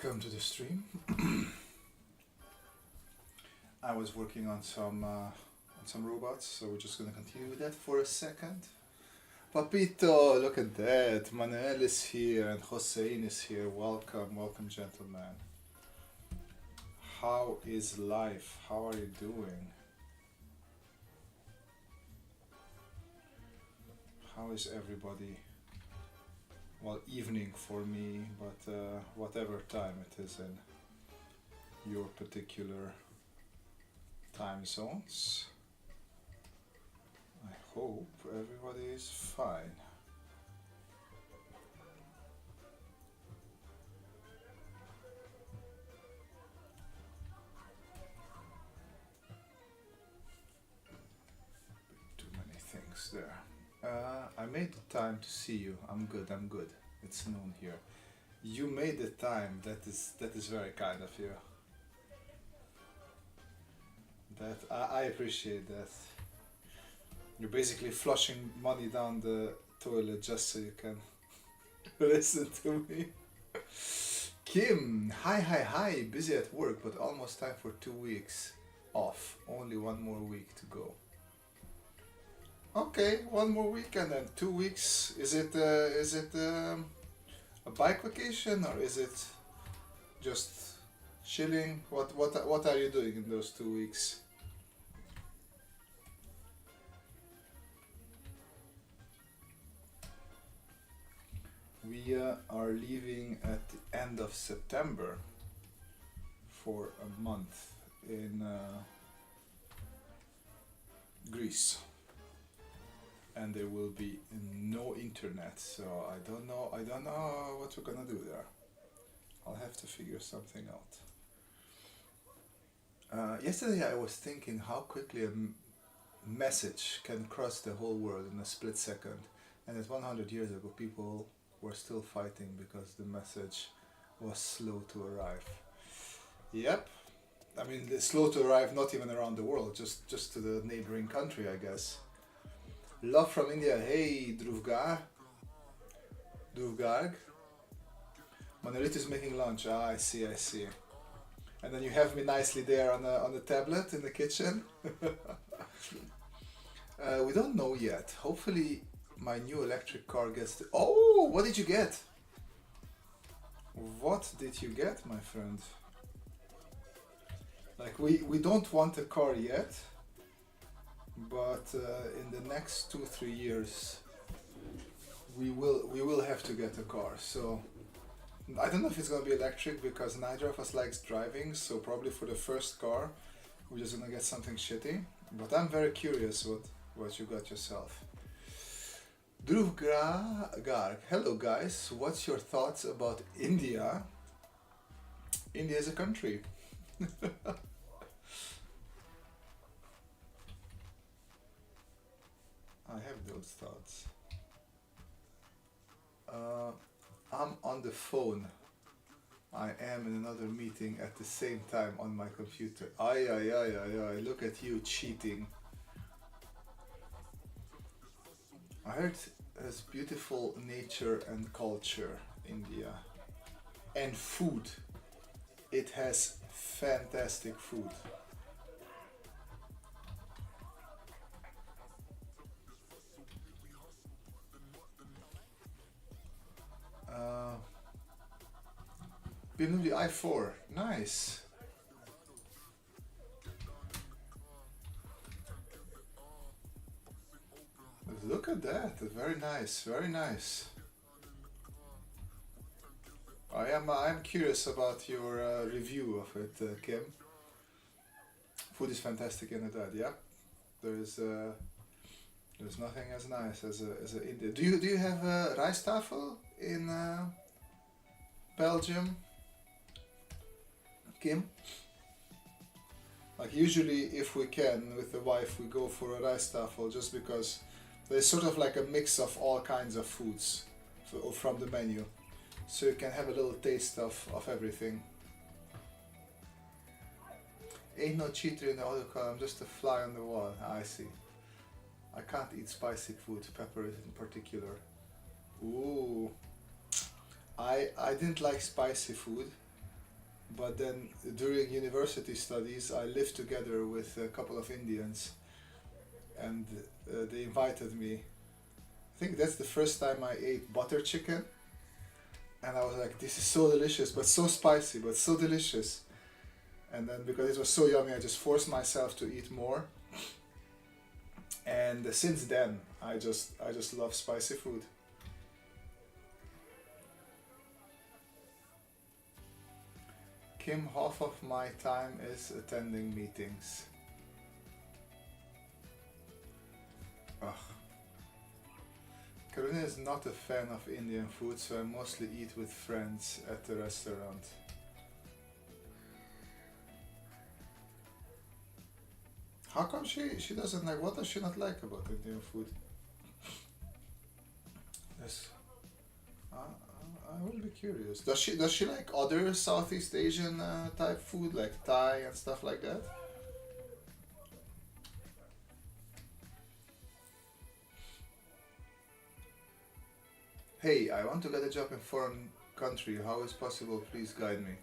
Welcome to the stream. I was working on some robots, so we're just gonna continue with that for a second. Papito, look at that. Manuel is here and Hossein is here. Welcome, welcome, gentlemen. How is life? How are you doing? How is everybody? Well, evening for me, but whatever time it is in your particular time zones. I hope everybody is fine. Too many things there. I made the time to see you. I'm good, I'm good. It's noon here. You made the time. That is very kind of you. That I appreciate that. You're basically flushing money down the toilet just so you can listen to me. Kim, hi. Busy at work, but almost time for 2 weeks off. Only one more week to go. Okay, one more week and then 2 weeks. Is it a bike vacation or is it just chilling? What are you doing in those 2 weeks? We are leaving at the end of September for a month in Greece. And there will be no internet, so I don't know what we're gonna do there. I'll have to figure something out. Yesterday I was thinking how quickly a message can cross the whole world in a split second, and that 100 years ago people were still fighting because the message was slow to arrive. Yep, I mean it's slow to arrive not even around the world, just to the neighboring country, I guess. Love from India. Hey, Druvgarg. Manuelit is making lunch. Ah, I see. And then you have me nicely there on the tablet in the kitchen. We don't know yet. Hopefully my new electric car gets the... Oh, what did you get? What did you get, my friend? Like we don't want a car yet. But in the next 2-3 years we will have to get a car. So I don't know if it's gonna be electric because neither of us likes driving, so probably for the first car we're just gonna get something shitty. But I'm very curious what you got yourself. Druvgarg, hello guys, what's your thoughts about India? India is a country. I have those thoughts. I'm on the phone. I am in another meeting at the same time on my computer. Ay, look at you cheating. I heard it has beautiful nature and culture, India. And food. It has fantastic food. BMW i4, nice. Look at that, very nice, very nice. I'm curious about your review of it, Kim. Food is fantastic in that, yeah. There's nothing as nice as a India. Do you have a rijsttafel in Belgium, Kim? Like usually if we can with the wife we go for a rijsttafel just because there's sort of like a mix of all kinds of foods from the menu, so you can have a little taste of everything. Ain't no cheater in the autocar, I'm just a fly on the wall. I see. I can't eat spicy food, pepper in particular. Ooh. I didn't like spicy food But then during university studies, I lived together with a couple of Indians, and they invited me. I think that's the first time I ate butter chicken, and I was like, "This is so delicious, but so spicy, but so delicious." And then because it was so yummy, I just forced myself to eat more. And since then, I just love spicy food. Kim, half of my time is attending meetings. Ugh. Karuna is not a fan of Indian food, so I mostly eat with friends at the restaurant. How come she doesn't like? What does she not like about Indian food? Yes, I will be curious. Does she like other Southeast Asian type food like Thai and stuff like that? Hey, I want to get a job in foreign country. How is possible? Please guide me.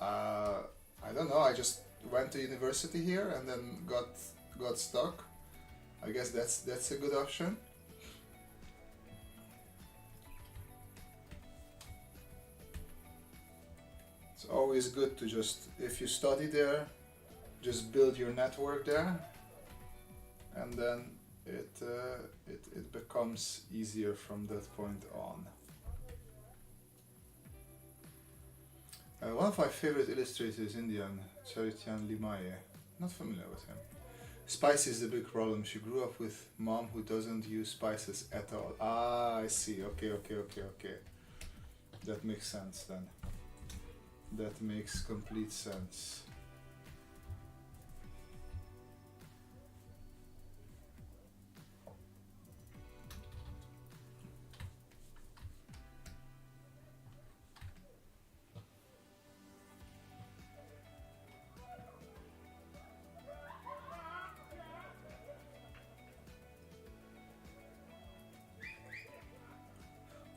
Uh, I don't know. I just went to university here and then got stuck. I guess that's a good option. It's always good to just, if you study there, just build your network there, and then it becomes easier from that point on. One of my favorite illustrators is Indian, Charityan Limaye. Not familiar with him. Spice is the big problem. She grew up with mom who doesn't use spices at all. Ah, I see. Okay. That makes sense then. That makes complete sense.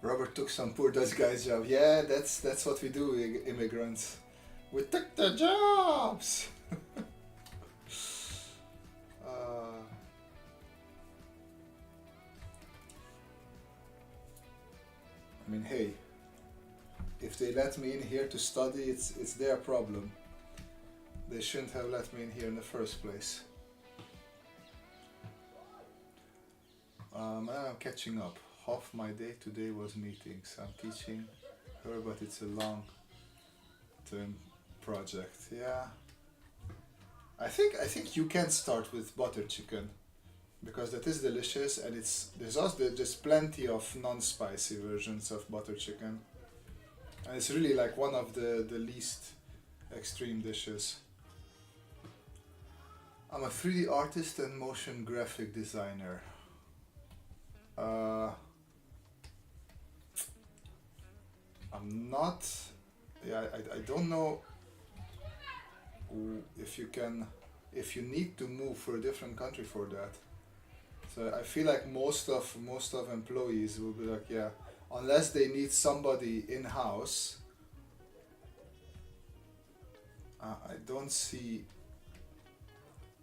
Robert took some poor Dutch guy's job. Yeah, that's what we do, immigrants. We took the jobs. uh, I mean, hey, if they let me in here to study, it's their problem. They shouldn't have let me in here in the first place. I'm catching up. Half my day today was meetings. I'm teaching her, but it's a long-term project. Yeah. I think you can start with butter chicken because that is delicious, and there's plenty of non-spicy versions of butter chicken, and it's really like one of the least extreme dishes. I'm a 3D artist and motion graphic designer. Uh, I'm not. Yeah, I don't know if if you need to move for a different country for that. So I feel like most of employees will be like, yeah, unless they need somebody in house. I don't see.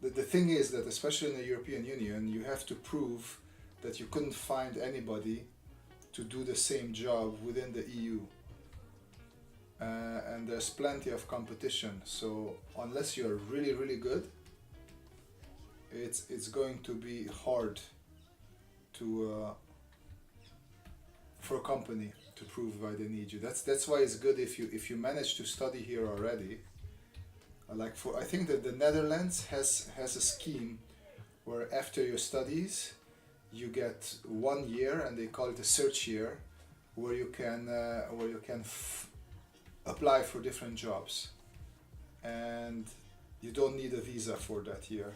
The thing is that especially in the European Union, you have to prove that you couldn't find anybody to do the same job within the EU. And there's plenty of competition. So unless you're really really good, it's going to be hard to for a company to prove why they need you. That's why it's good if you manage to study here already. Like I think that the Netherlands has a scheme where after your studies you get 1 year, and they call it a search year, where you can apply for different jobs, and you don't need a visa for that year.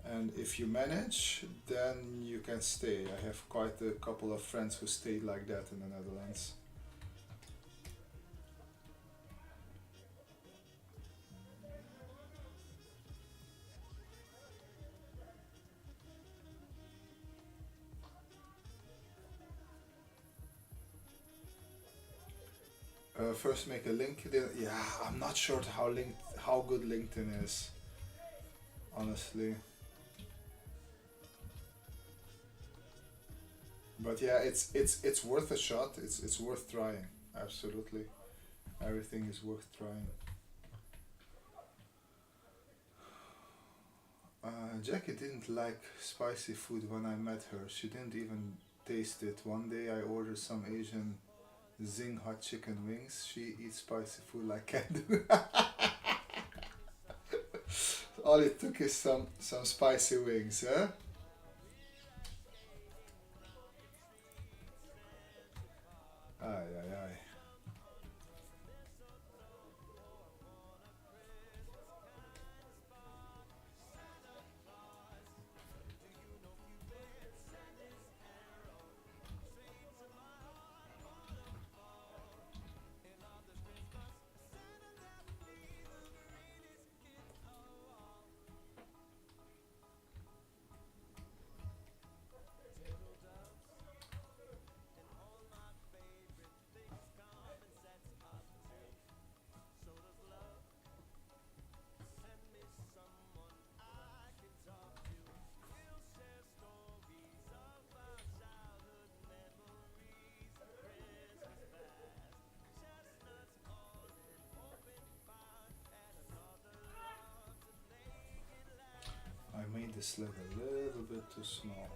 And if you manage, then you can stay. I have quite a couple of friends who stayed like that in the Netherlands. first make a LinkedIn. Yeah, I'm not sure how good LinkedIn is, honestly. But yeah, it's worth a shot. It's worth trying. Absolutely, everything is worth trying. Jackie didn't like spicy food when I met her. She didn't even taste it. One day I ordered some Asian Zing hot chicken wings. She eats spicy food like I do. All it took is some spicy wings, huh? Ay ay ay. I made this leg a little bit too small.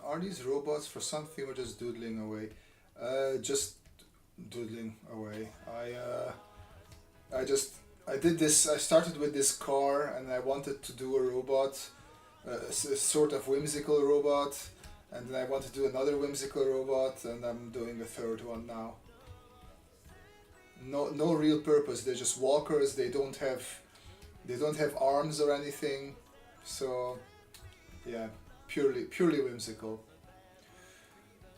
Are these robots for something or just doodling away? Just doodling away. I just I did this. I started with this car, and I wanted to do a robot, a sort of whimsical robot, and then I want to do another whimsical robot, and I'm doing a third one now. No real purpose. They're just walkers. They don't have arms or anything. So yeah, purely whimsical.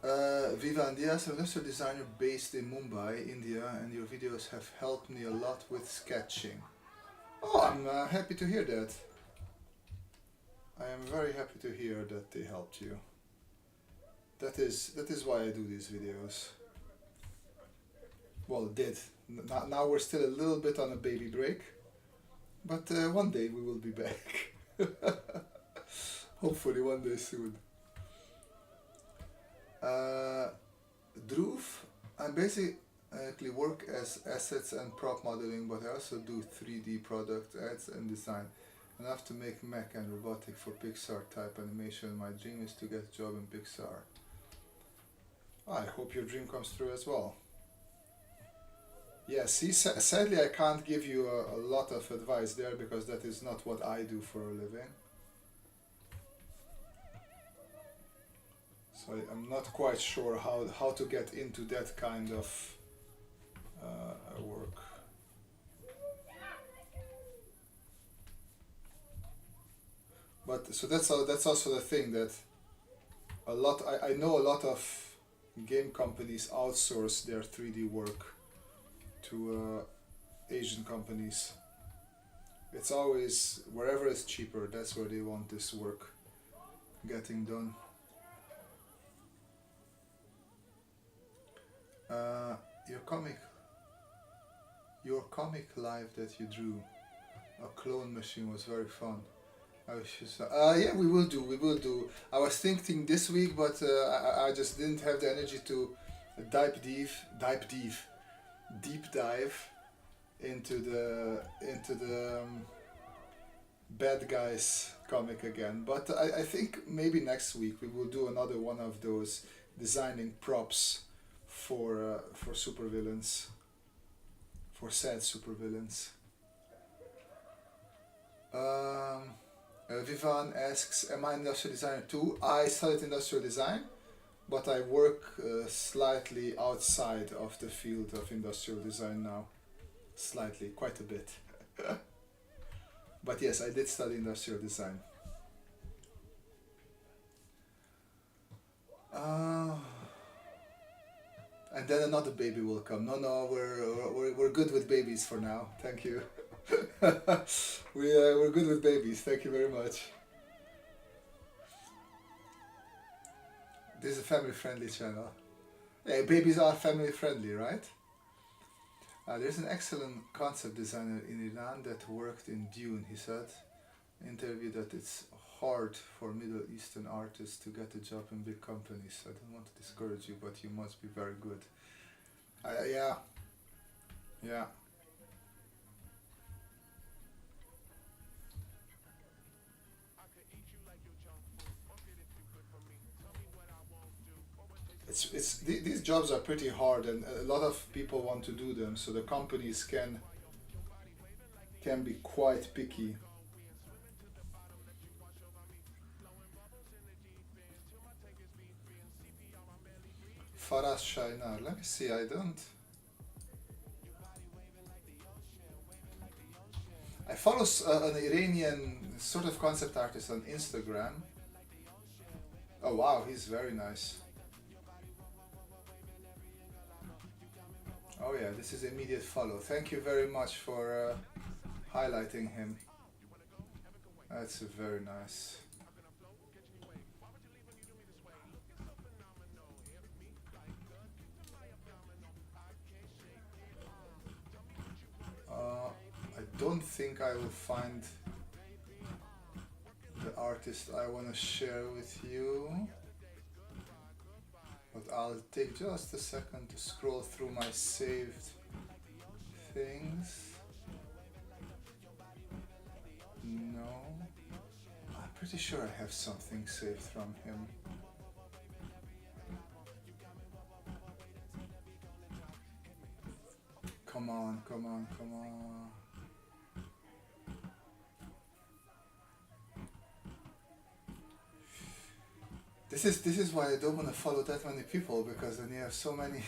Viva Andias, I'm an industrial designer based in Mumbai, India, and your videos have helped me a lot with sketching. Oh, I'm happy to hear that. I am very happy to hear that they helped you. That is why I do these videos. Well, did. Now we're still a little bit on a baby break, but one day we will be back. Hopefully one day soon. Uh, Dhruv, I basically work as assets and prop modeling, but I also do 3D product ads and design. And I have to make mech and robotic for Pixar type animation. My dream is to get a job in Pixar. I hope your dream comes true as well. Yeah, see, sadly I can't give you a lot of advice there because that is not what I do for a living. So I'm not quite sure how to get into that kind of work. But so that's also the thing that I know a lot of game companies outsource their 3D work to Asian companies. It's always wherever it's cheaper. That's where they want this work getting done. Uh, your comic, your comic live that you drew, a clone machine was very fun. I was just, yeah, we will do. I was thinking this week, but I just didn't have the energy to deep dive into the bad guys comic again. But I think maybe next week we will do another one of those designing props for supervillains, for sad supervillains. Um, Vivan asks, am I an industrial designer too? I studied industrial design, but I work slightly outside of the field of industrial design now. Slightly, quite a bit. But yes, I did study industrial design. Uh, and then another baby will come. No, we're good with babies for now. Thank you. We're good with babies. Thank you very much. This is a family-friendly channel. Yeah, babies are family-friendly, right? There's an excellent concept designer in Iran that worked in Dune. He said in an interview that it's hard for Middle Eastern artists to get a job in big companies. I don't want to discourage you, but you must be very good. Yeah, yeah. These jobs are pretty hard, and a lot of people want to do them. So the companies can be quite picky. Faraz Shainar. Let me see. I follow an Iranian sort of concept artist on Instagram. Oh wow, he's very nice. Oh yeah, this is immediate follow. Thank you very much for highlighting him. That's very nice. I don't think I will find the artist I want to share with you, but I'll take just a second to scroll through my saved things. No, I'm pretty sure I have something saved from him. Come on, come on, come on. This is why I don't want to follow that many people, because then you have so many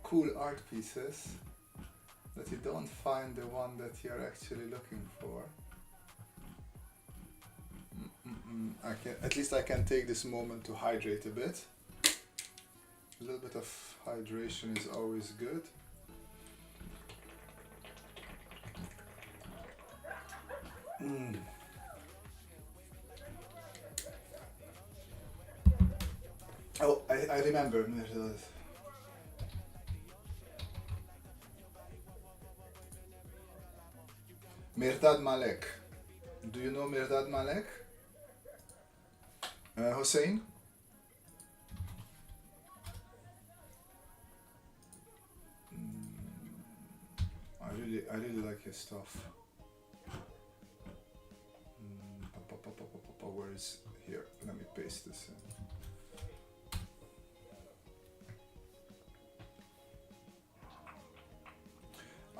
cool art pieces that you don't find the one that you're actually looking for. I can, at least I can take this moment to hydrate a bit. A little bit of hydration is always good. Oh, I remember Mirdad. Mirdad Malek. Do you know Mirdad Malek? Hossein? I really like his stuff. Where is here? Let me paste this in.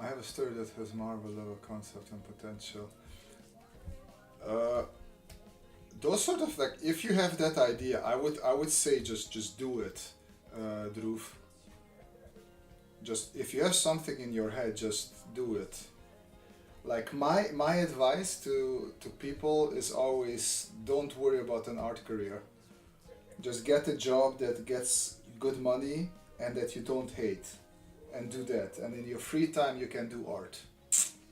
I have a story that has Marvel level concept and potential. Those sort of, like, if you have that idea, I would say just do it, Dhruv. Just if you have something in your head, just do it. Like my advice to people is always, don't worry about an art career. Just get a job that gets good money and that you don't hate, and do that. And in your free time you can do art.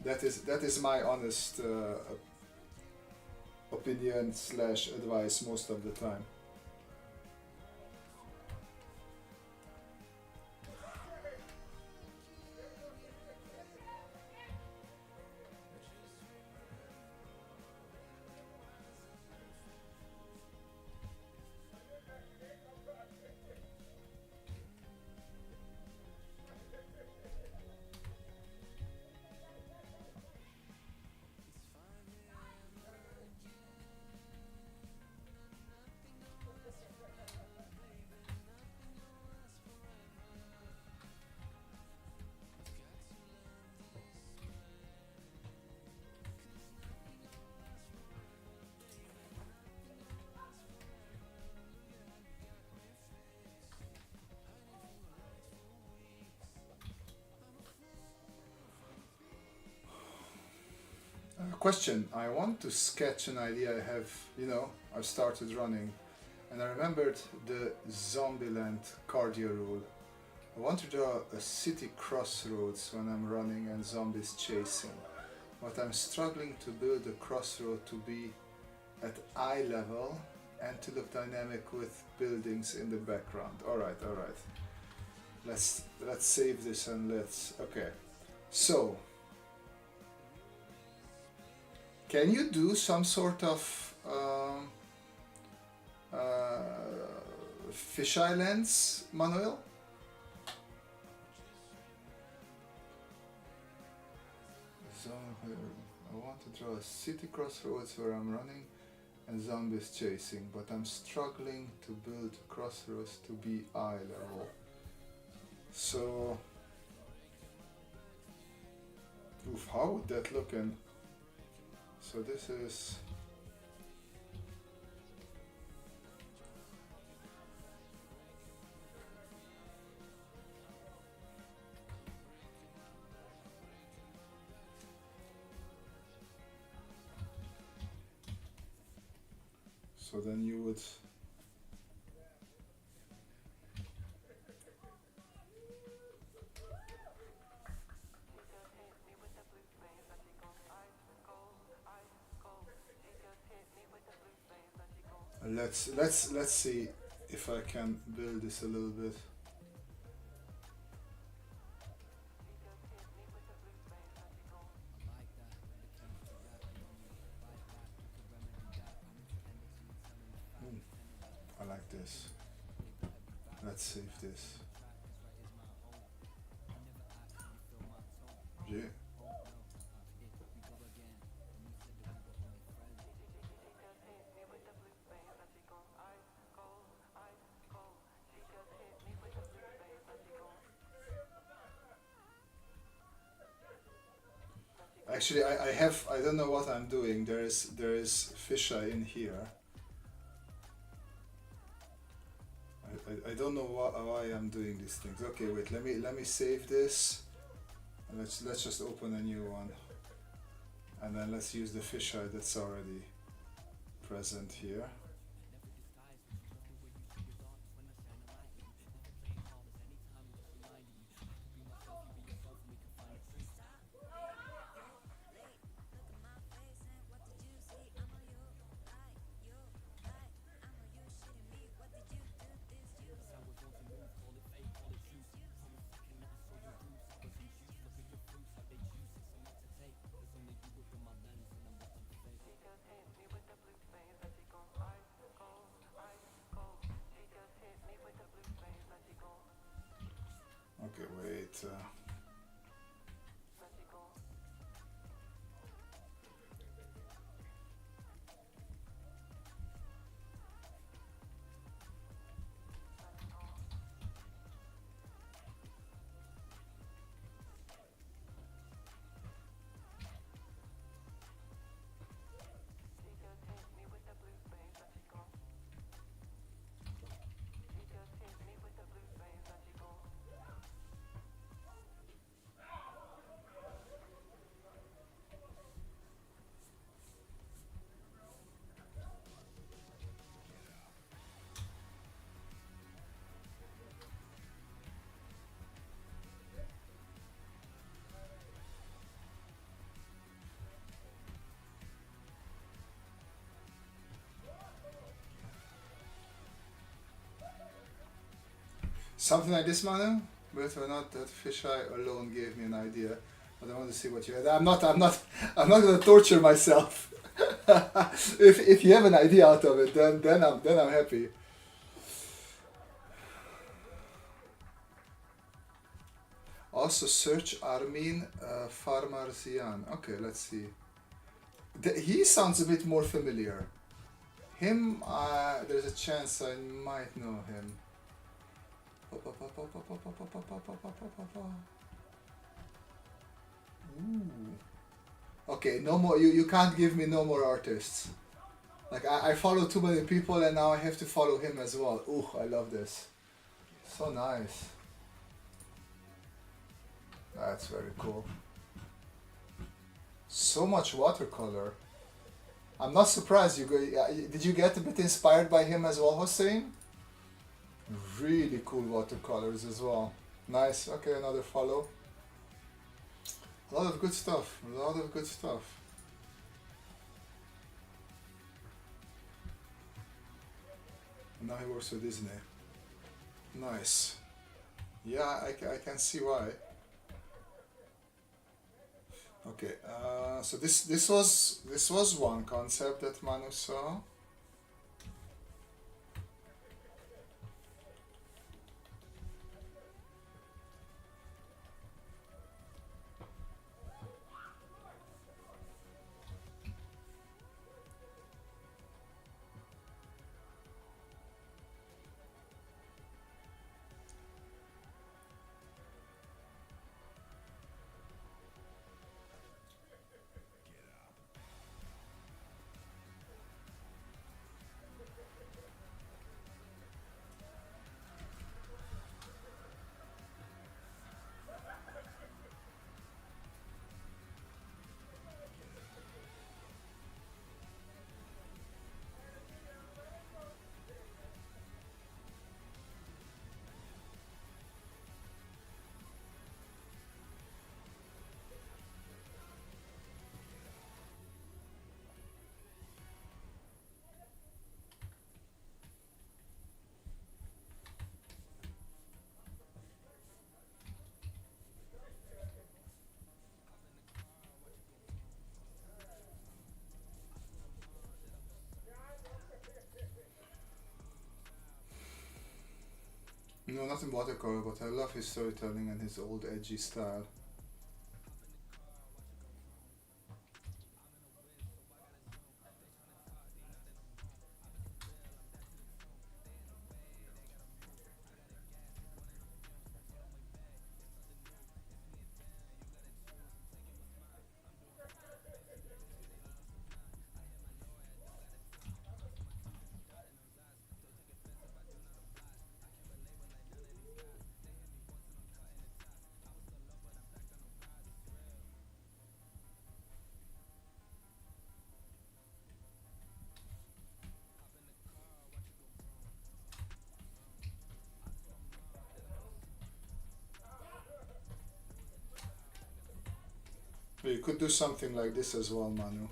That is my honest opinion slash advice most of the time. Question. I want to sketch an idea I have, I've started running, and I remembered the Zombieland cardio rule. I want to draw a city crossroads when I'm running and zombies chasing, but I'm struggling to build the crossroad to be at eye level and to look dynamic with buildings in the background. Alright. Let's save this and okay. So, can you do some sort of fisheye lens, Manuel? So, I want to draw a city crossroads where I'm running and zombies chasing, but I'm struggling to build crossroads to be eye level. So, oof, how would that look? And so this is so then you would let's see if I can build this a little bit. I like this. Let's save this. Yeah. Actually, I don't know what I'm doing. There is fisheye in here. I don't know why I'm doing these things. Okay, wait. Let me save this. And let's just open a new one, and then let's use the fisheye that's already present here. Okay, wait. Something like this, Manu. Whether or not that fisheye alone gave me an idea, but I want to see what you had. I'm not gonna torture myself. If you have an idea out of it, then I'm happy. Also search Armin Farmarzian. Okay, let's see. He sounds a bit more familiar. Him, there's a chance I might know him. Ooh. Okay, no more. You can't give me no more artists. Like I follow too many people, and now I have to follow him as well. Ooh, I love this. So nice. That's very cool. So much watercolor. I'm not surprised. Did you get a bit inspired by him as well, Hossein? Really cool watercolors as well. Nice. Okay, another follow. A lot of good stuff. A lot of good stuff. And now he works for Disney. Nice. Yeah, I can see why. Okay, so this was one concept that Manu saw. No, not in watercolor, but I love his storytelling and his old edgy style. You could do something like this as well, Manu.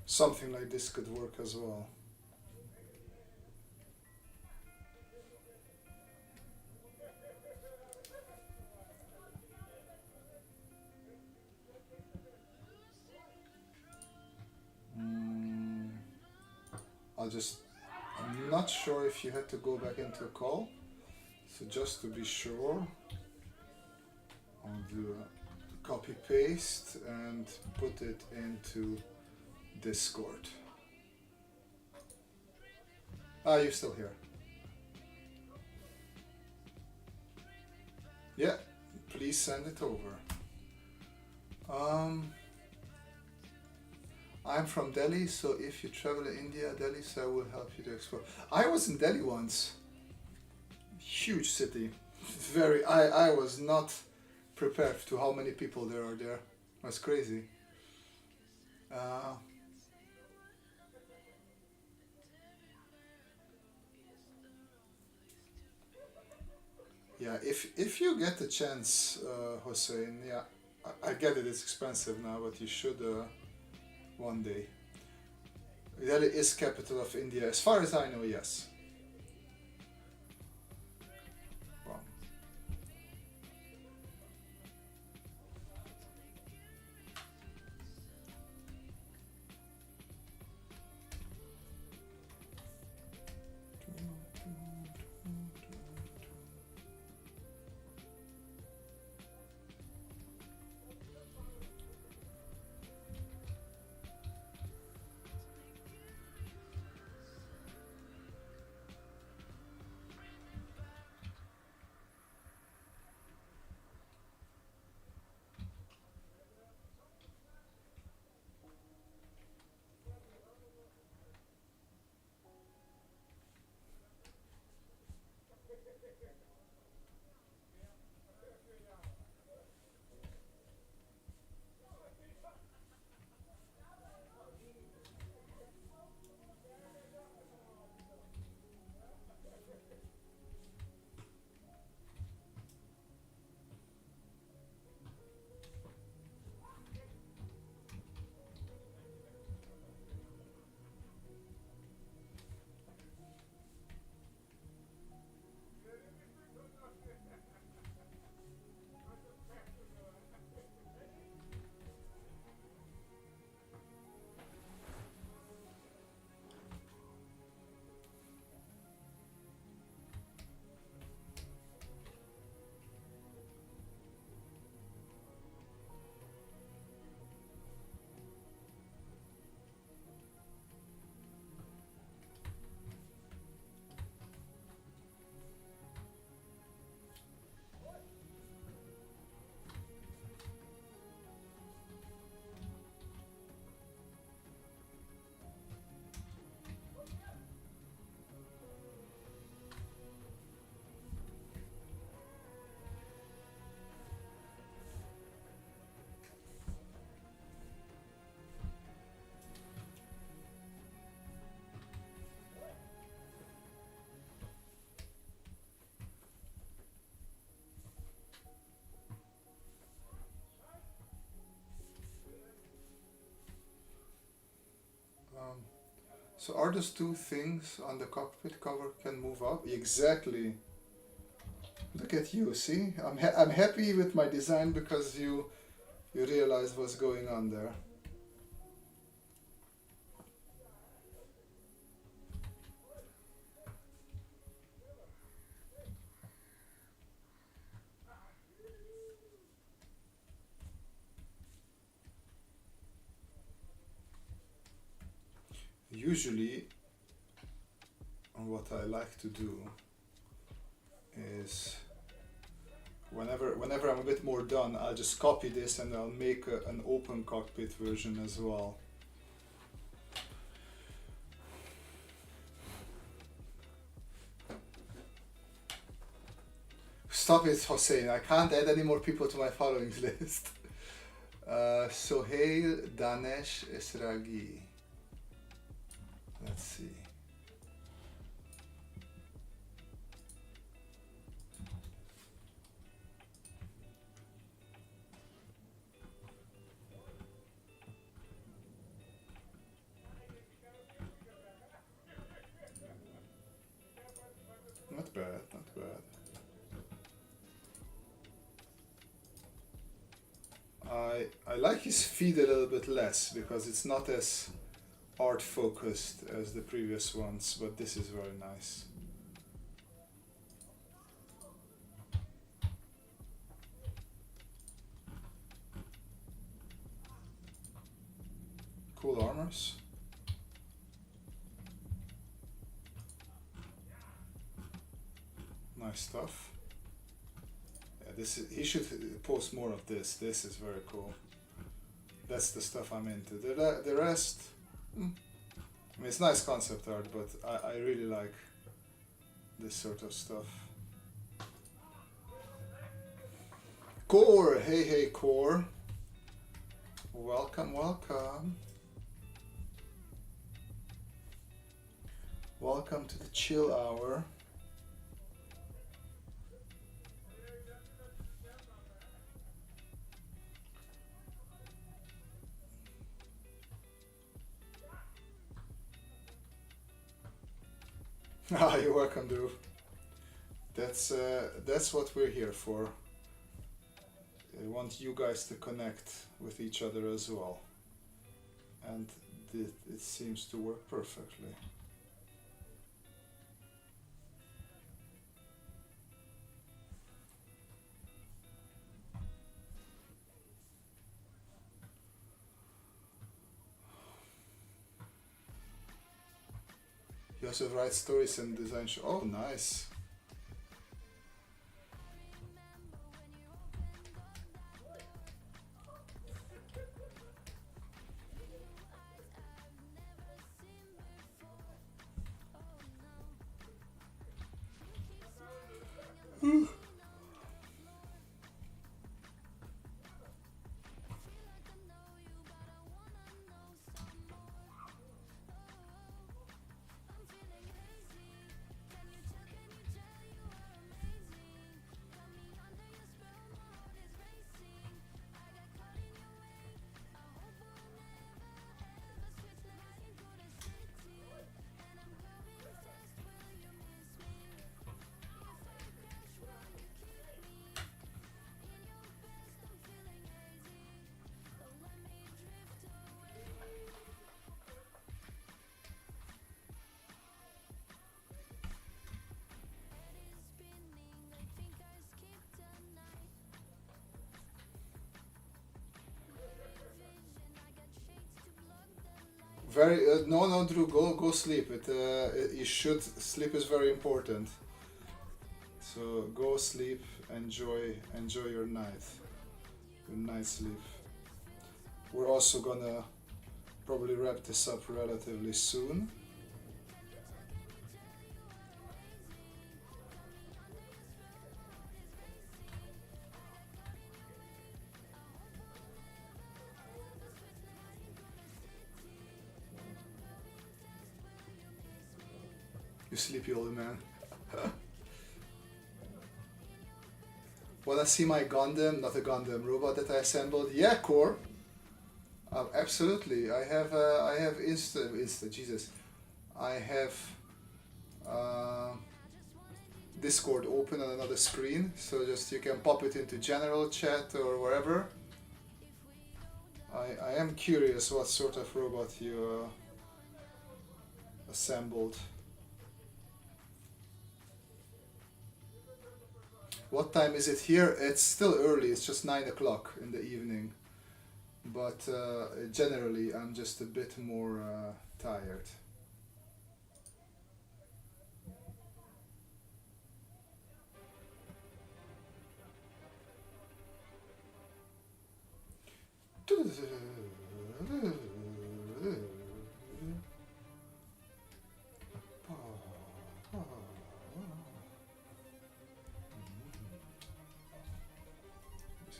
Something like this could work as well. Mm, I'll just. I'm not sure if you had to go back into a call, so just to be sure, I'll do a copy paste and put it into Discord. Ah, you're still here. Yeah, please send it over. I'm from Delhi, so if you travel to India, Delhi, so I will help you to explore. I was in Delhi once. Huge city. Very. I was not prepared to how many people there are there. That's crazy. Uh, yeah, if you get the chance, Hossein, yeah, I get it. It's expensive now, but you should one day. Delhi is capital of India, as far as I know. Yes. Well, So are those two things on the cockpit cover can move up? Exactly. Look at you, see? I'm happy with my design because you realize what's going on there. Usually what I like to do is whenever I'm a bit more done, I'll just copy this and I'll make an open cockpit version as well. Stop it, Hossein. I can't add any more people to my following list. Sohail Danesh Esragi. Let's see. Not bad, not bad. I like his feed a little bit less because it's not as art focused as the previous ones, but this is very nice. Cool armors. Nice stuff. Yeah, this is, he should post more of this. This is very cool. That's the stuff I'm into. The rest, I mean, it's nice concept art, but I really like this sort of stuff. Core, hey Core. Welcome, welcome. Welcome to the chill hour. Ah, you're welcome, dude. That's what we're here for. I want you guys to connect with each other as well, and it seems to work perfectly. You also write stories and design show. Oh, nice. Very no, Drew, go sleep. You should sleep is very important. So go sleep, enjoy your night sleep. We're also gonna probably wrap this up relatively soon. You sleepy old man. Wanna see my Gundam? Not a Gundam robot that I assembled? Yeah, Core. Absolutely. I have Insta. Jesus. I have Discord open on another screen, so just you can pop it into general chat or wherever. I am curious what sort of robot you assembled. What time is it here? It's still early, it's just 9 o'clock in the evening. But generally I'm just a bit more tired. This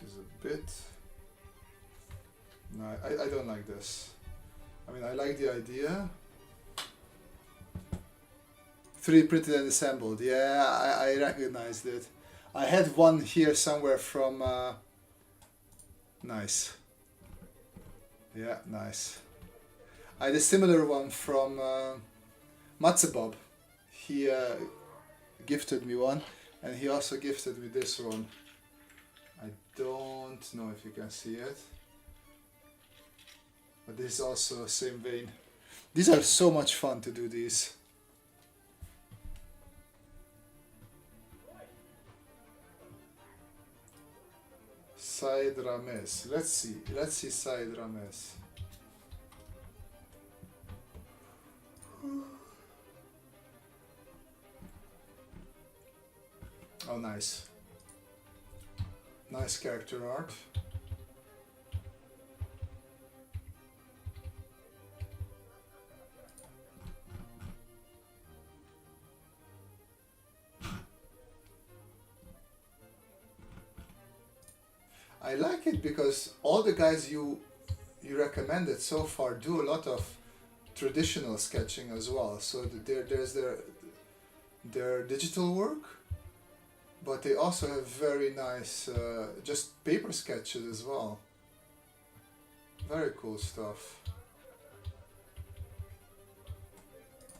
is a bit... No, I don't like this. I mean, I like the idea. 3 printed and assembled. Yeah, I recognized it. I had one here somewhere from... Nice. Yeah, nice. I had a similar one from Matzebob. He gifted me one, and he also gifted me this one. I don't know if you can see it, but this is also same vein. These are so much fun to do these. Said Rames. Let's see Said Rames. Oh, nice. Nice character art. I like it because all the guys you recommended so far do a lot of traditional sketching as well. So there's their digital work, but they also have very nice just paper sketches as well. Very cool stuff.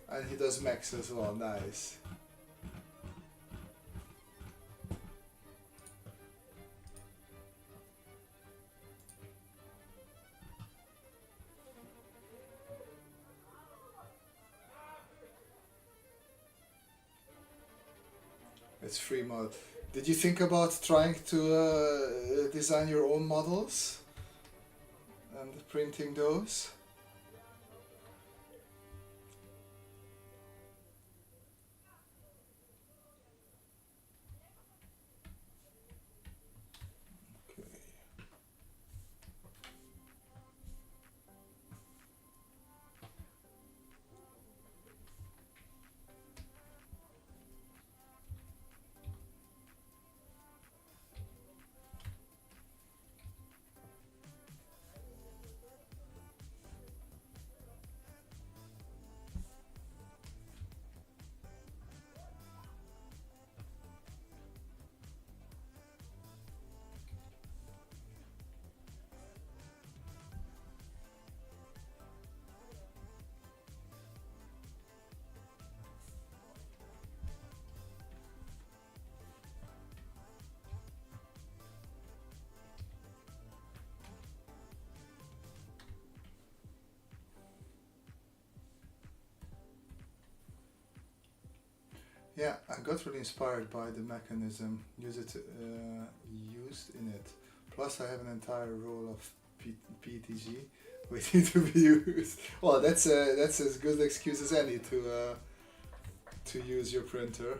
And he does mechs as well. Nice. It's free mod. Did you think about trying to design your own models and printing those? Yeah, I got really inspired by the mechanism used in it. Plus, I have an entire roll of PETG waiting to be used. Well, that's as good an excuse as any to use your printer.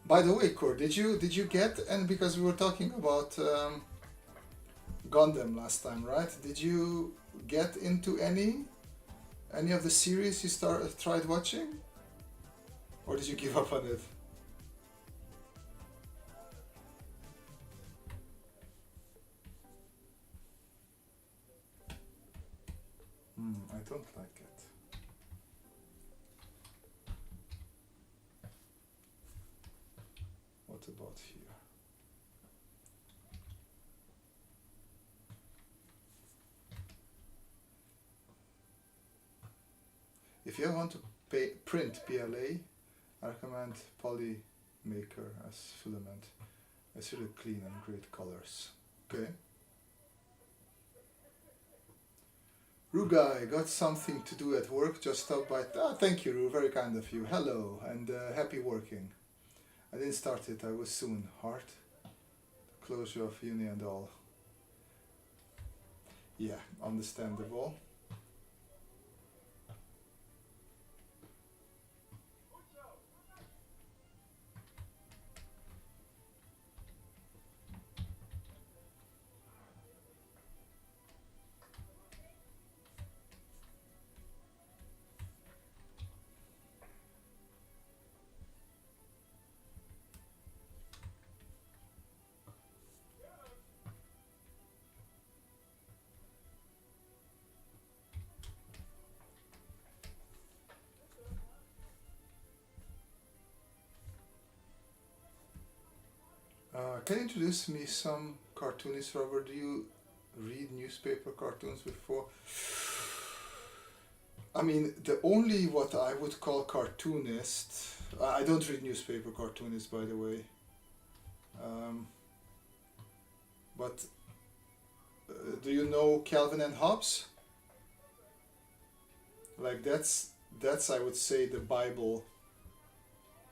By the way, Kurt, did you get, and because we were talking about Gundam last time, right? Did you get into any of the series you tried watching, or did you give up on it? I don't like it. What about here? If you want to print PLA, I recommend Polymaker as filament. It's really clean and great colors. Okay. Rugai, got something to do at work, just stop by. Thank you, Ru, very kind of you. Hello, and happy working. I didn't start it, I will soon. Heart, closure of uni and all. Yeah, understandable. Can you introduce me some cartoonists, Robert? Do you read newspaper cartoons before? I mean, the only what I would call cartoonist, I don't read newspaper cartoonists, by the way. But do you know Calvin and Hobbes? Like that's I would say the Bible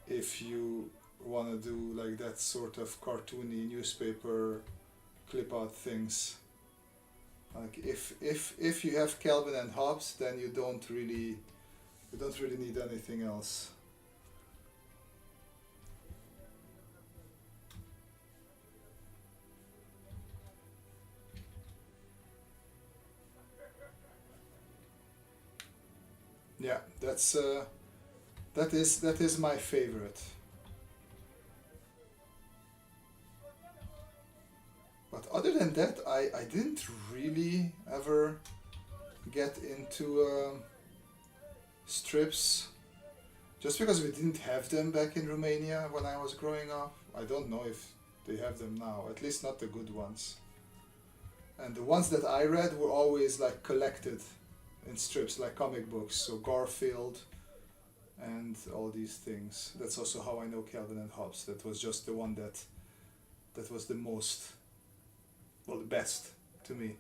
if you want to do like that sort of cartoony newspaper clip art things. Like if you have Calvin and Hobbes, then you don't really need anything else. Yeah, that is my favorite. But other than that, I didn't really ever get into strips, just because we didn't have them back in Romania when I was growing up. I don't know if they have them now, at least not the good ones. And the ones that I read were always like collected in strips, like comic books, so Garfield and all these things. That's also how I know Calvin and Hobbes. That was just the one that was the most, well, the best to me.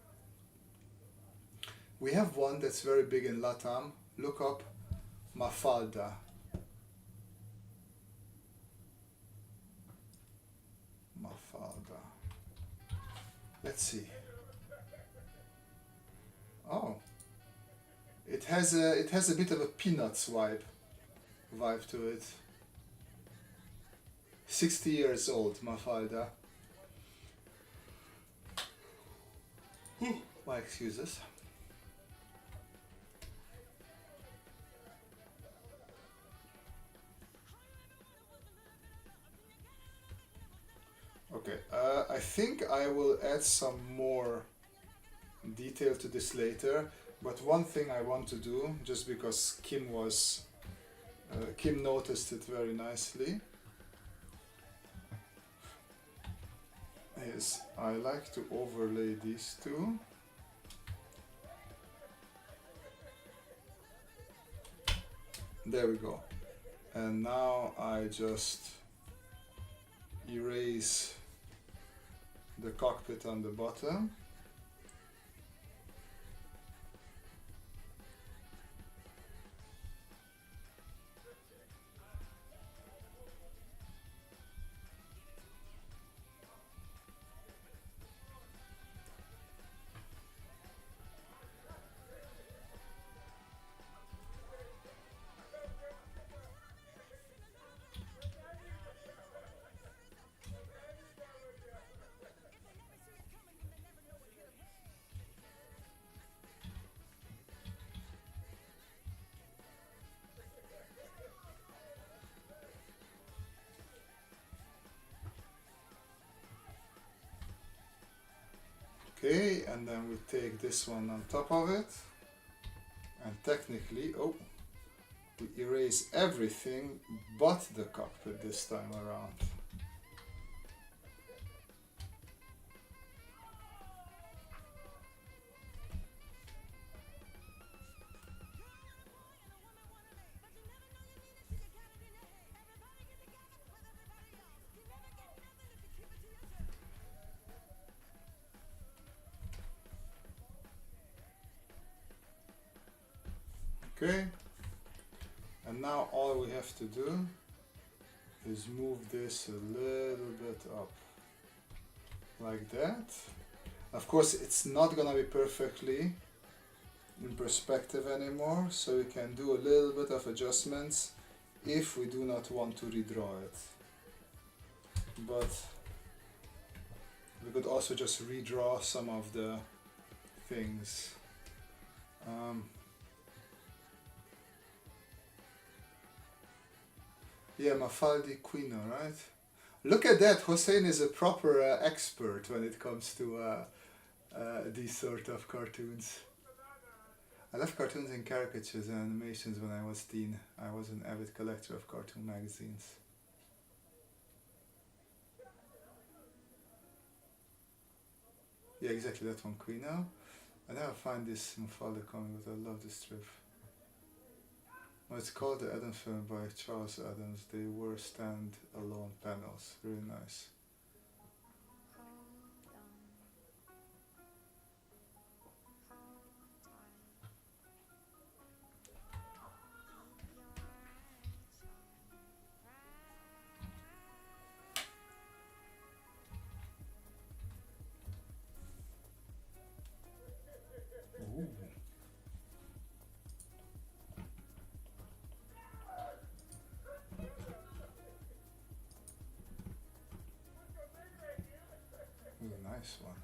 We have one that's very big in Latam. Look up Mafalda. Mafalda. Let's see. Oh. It has a bit of a Peanuts vibe to it. 60 years old, Mafalda. My excuses. Okay, I think I will add some more detail to this later, but one thing I want to do, just because Kim noticed it very nicely, is I like to overlay these two. There we go. And now I just erase the cockpit on the bottom. Okay, and then we take this one on top of it, And technically, oh, we erase everything but the cockpit this time around. Okay, and now all we have to do is move this a little bit up like that. Of course, it's not gonna be perfectly in perspective anymore, so we can do a little bit of adjustments if we do not want to redraw it. But we could also just redraw some of the things. Yeah, Mafaldi Quino, right? Look at that, Hossein is a proper expert when it comes to these sort of cartoons. I love cartoons and caricatures and animations when I was teen. I was an avid collector of cartoon magazines. Yeah, exactly, that one, Quino. I never find this Mafalda comic, but I love this strip. Well, it's called The Adams Family by Charles Adams. They were stand-alone panels. Really nice. Ooh. Really nice one.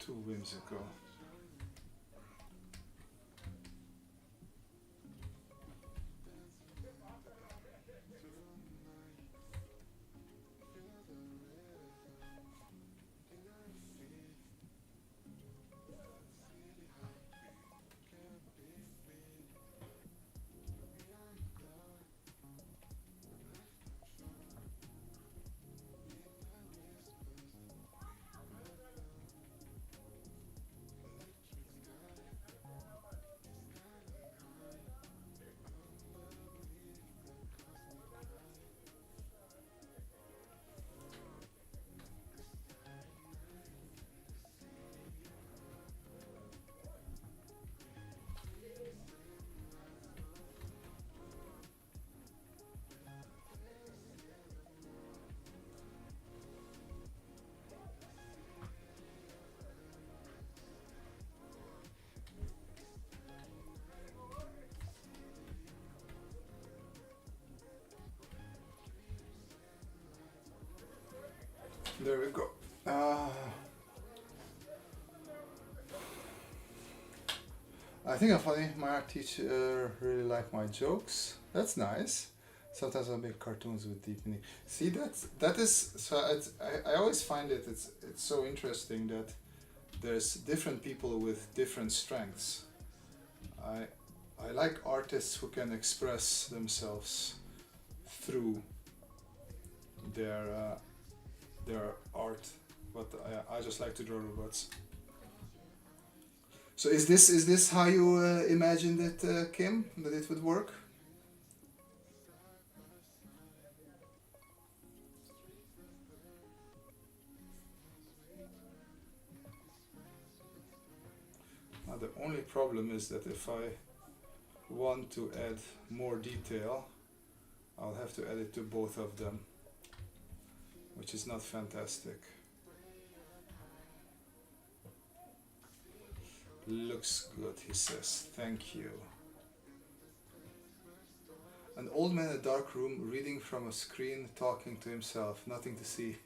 Too whimsical. There we go. I think I'm funny. My art teacher really liked my jokes. That's nice. Sometimes I make cartoons with deep meaning. See, that is so. I always find it's so interesting that there's different people with different strengths. I like artists who can express themselves through their art, but I just like to draw robots. So is this how you imagined it, Kim? That it would work? Now the only problem is that if I want to add more detail, I'll have to add it to both of them, which is not fantastic. Looks good, he says. Thank you. An old man in a dark room reading from a screen, talking to himself. Nothing to see.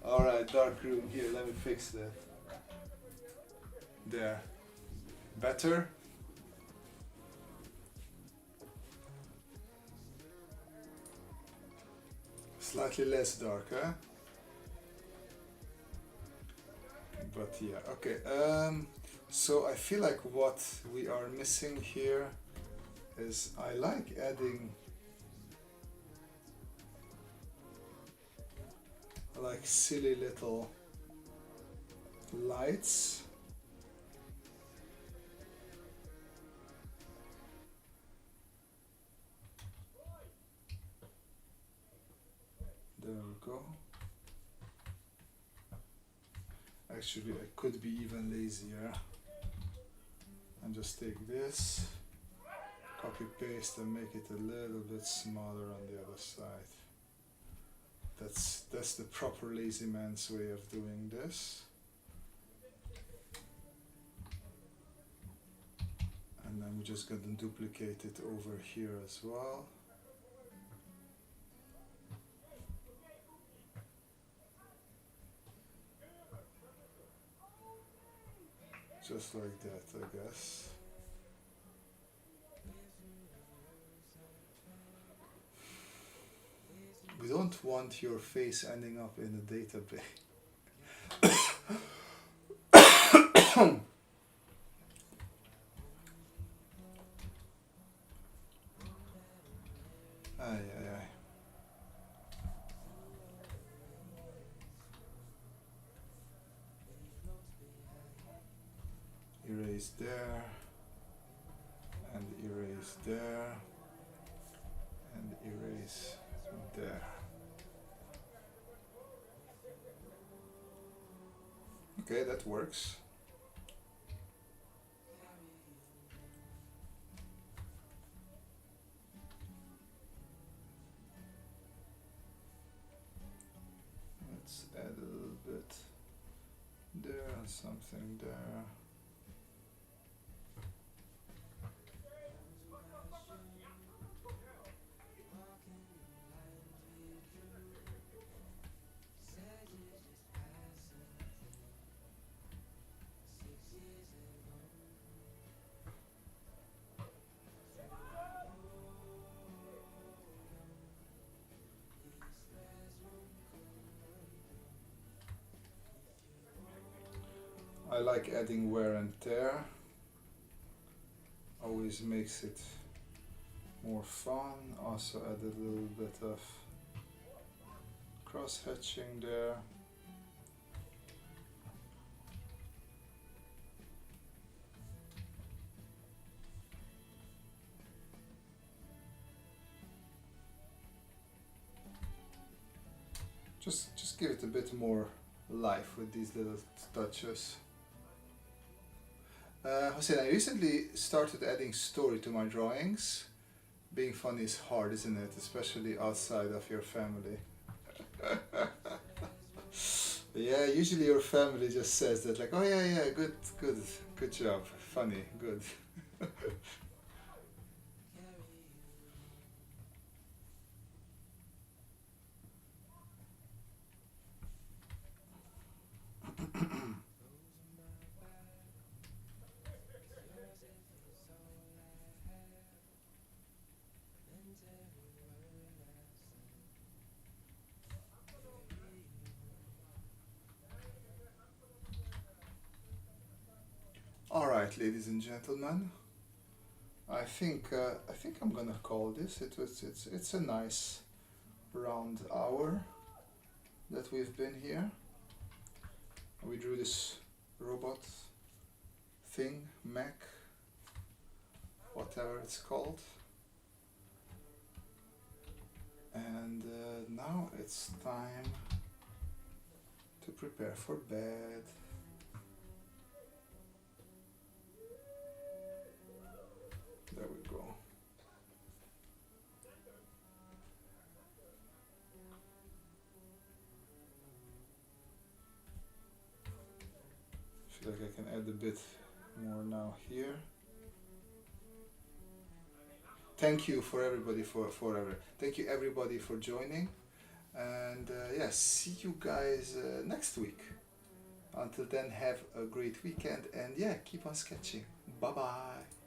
Alright, dark room. Here, let me fix that. There. Better? Slightly less dark, huh? But yeah, okay. So I feel like what we are missing here is I like adding like silly little lights. There we go. Actually, I could be even lazier and just take this, copy paste and make it a little bit smaller on the other side. That's the proper lazy man's way of doing this. And then we're just going to duplicate it over here as well. Just like that, I guess. We don't want your face ending up in a database. Ay, ay, ay. Erase there, and erase there, and erase there. Okay, that works. Let's add a little bit there and something there. like adding wear and tear. Always makes it more fun. Also add a little bit of cross hatching there. Just give it a bit more life with these little touches. Hossein, I recently started adding story to my drawings. Being funny is hard, isn't it? Especially outside of your family. Yeah, usually your family just says that, like, oh yeah, good job, funny, good. All right, ladies and gentlemen, I think I'm gonna call this. It's a nice round hour that we've been here. We drew this robot thing, mech, whatever it's called. And now it's time to prepare for bed. There we go. Feel like I can add a bit more now here. Thank you for everybody thank you everybody for joining, and yeah, see you guys next week. Until then, have a great weekend, and yeah, keep on sketching. Bye bye.